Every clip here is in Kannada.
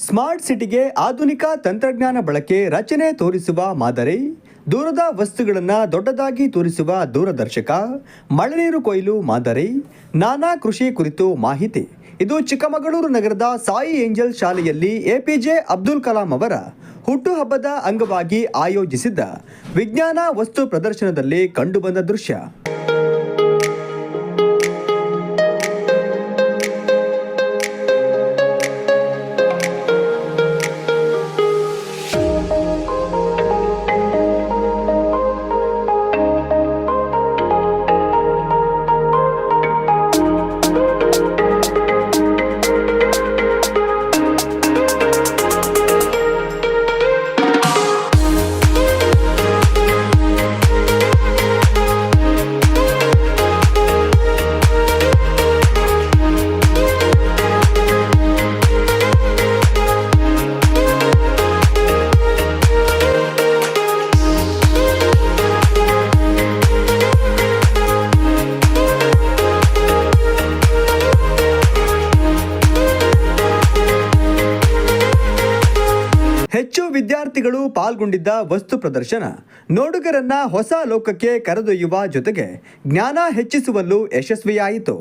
ಸ್ಮಾರ್ಟ್ ಸಿಟಿಗೆ ಆಧುನಿಕ ತಂತ್ರಜ್ಞಾನ ಬಳಕೆ ರಚನೆ ತೋರಿಸುವ ಮಾದರಿ, ದೂರದ ವಸ್ತುಗಳನ್ನು ದೊಡ್ಡದಾಗಿ ತೋರಿಸುವ ದೂರದರ್ಶಕ, ಮಳೆನೀರು ಕೊಯ್ಲು ಮಾದರಿ, ನಾನಾ ಕೃಷಿ ಕುರಿತು ಮಾಹಿತಿ. ಇದು ಚಿಕ್ಕಮಗಳೂರು ನಗರದ ಸಾಯಿ ಏಂಜಲ್ ಶಾಲೆಯಲ್ಲಿ ಎಪಿಜೆ ಅಬ್ದುಲ್ ಕಲಾಂ ಅವರ ಹುಟ್ಟುಹಬ್ಬದ ಅಂಗವಾಗಿ ಆಯೋಜಿಸಿದ್ದ ವಿಜ್ಞಾನ ವಸ್ತು ಪ್ರದರ್ಶನದಲ್ಲಿ ಕಂಡುಬಂದ ದೃಶ್ಯ. ಹೆಚ್ಚು ವಿದ್ಯಾರ್ಥಿಗಳು ಪಾಲ್ಗೊಂಡಿದ್ದ ವಸ್ತು ಪ್ರದರ್ಶನ ನೋಡುಗರನ್ನ ಹೊಸ ಲೋಕಕ್ಕೆ ಕರೆದೊಯ್ಯುವ ಜೊತೆಗೆ ಜ್ಞಾನ ಹೆಚ್ಚಿಸುವಲ್ಲೂ ಯಶಸ್ವಿಯಾಯಿತು.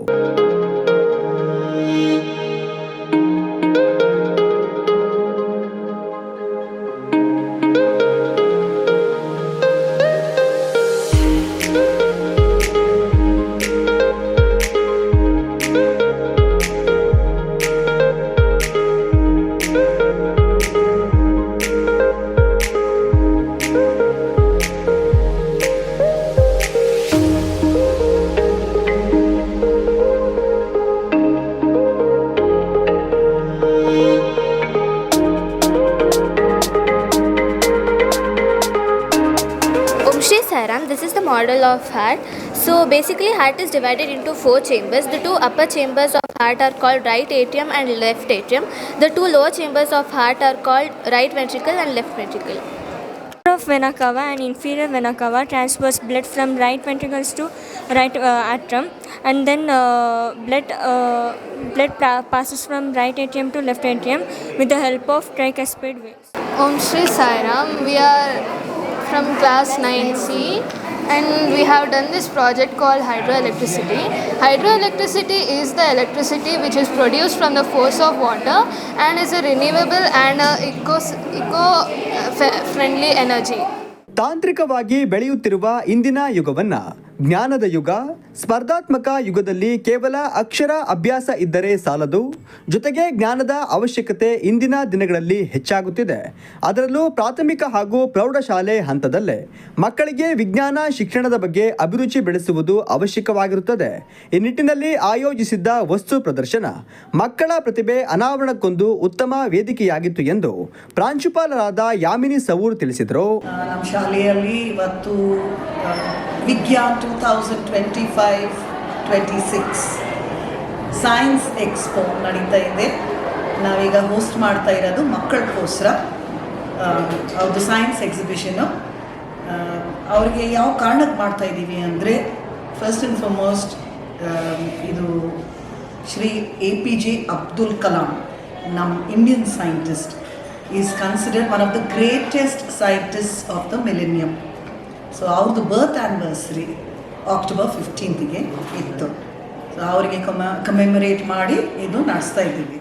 This is the model of heart. So basically heart is divided into 4 chambers. The 2 upper chambers of heart are called right atrium and left atrium. The 2 lower chambers of heart are called right ventricle and left ventricle. Of vena cava and inferior vena cava transfers blood from right ventricles to right atrium, and then blood passes from right atrium to left atrium with the help of tricuspid veins. Om Shri Sai Ram. We are from class 9C and we have done this project called hydroelectricity. Hydroelectricity is the electricity which is produced from the force of water and is a renewable and eco-friendly energy. ತಾಂತ್ರಿಕವಾಗಿ ಬೆಳೆಯುತ್ತಿರುವ ಇಂದಿನ ಯುಗವನ್ನ ಜ್ಞಾನದ ಯುಗ, ಸ್ಪರ್ಧಾತ್ಮಕ ಯುಗದಲ್ಲಿ ಕೇವಲ ಅಕ್ಷರ ಅಭ್ಯಾಸ ಇದ್ದರೆ ಸಾಲದು, ಜೊತೆಗೆ ಜ್ಞಾನದ ಅವಶ್ಯಕತೆ ಇಂದಿನ ದಿನಗಳಲ್ಲಿ ಹೆಚ್ಚಾಗುತ್ತಿದೆ. ಅದರಲ್ಲೂ ಪ್ರಾಥಮಿಕ ಹಾಗೂ ಪ್ರೌಢಶಾಲೆ ಹಂತದಲ್ಲೇ ಮಕ್ಕಳಿಗೆ ವಿಜ್ಞಾನ ಶಿಕ್ಷಣದ ಬಗ್ಗೆ ಅಭಿರುಚಿ ಬೆಳೆಸುವುದು ಅವಶ್ಯಕವಾಗಿರುತ್ತದೆ. ಈ ನಿಟ್ಟಿನಲ್ಲಿ ಆಯೋಜಿಸಿದ್ದ ವಸ್ತು ಪ್ರದರ್ಶನ ಮಕ್ಕಳ ಪ್ರತಿಭೆ ಅನಾವರಣಕ್ಕೊಂದು ಉತ್ತಮ ವೇದಿಕೆಯಾಗಿತ್ತು ಎಂದು ಪ್ರಾಂಶುಪಾಲರಾದ ಯಾಮಿನಿ ಸವೂರ್ ತಿಳಿಸಿದರು. ನಮ್ಮ ಶಾಲೆಯಲ್ಲಿ ಇವತ್ತು ವಿಜ್ಞಾನ್ 2025-26 ಸೈನ್ಸ್ ಎಕ್ಸ್ಪೋ ನಡೀತಾ ಇದೆ. ನಾವೀಗ ಹೋಸ್ಟ್ ಮಾಡ್ತಾ ಇರೋದು ಮಕ್ಕಳಿಗೋಸ್ಕರ ಅವ್ರದ್ದು ಸೈನ್ಸ್ ಎಕ್ಸಿಬಿಷನು. ಅವ್ರಿಗೆ ಯಾವ ಕಾರಣಕ್ಕೆ ಮಾಡ್ತಾ ಇದ್ದೀವಿ ಅಂದರೆ, ಫಸ್ಟ್ ಆ್ಯಂಡ್ ಫಾರ್ಮೋಸ್ಟ್ ಇದು ಶ್ರೀ ಎಪಿಜೆ ಅಬ್ದುಲ್ ಕಲಾಂ, ನಮ್ಮ Indian scientist, is considered one of the greatest scientist of the millennium. So ಅವ್ರದ್ದು ಬರ್ತ್ ಆ್ಯನಿವರ್ಸರಿ ಅಕ್ಟೋಬರ್ 15ಗೆ ಇತ್ತು. ಸೊ ಅವರಿಗೆ ಕಮೆಮೊರೇಟ್ ಮಾಡಿ ಇದು ನಡೆಸ್ತಾ ಇದ್ದೀವಿ.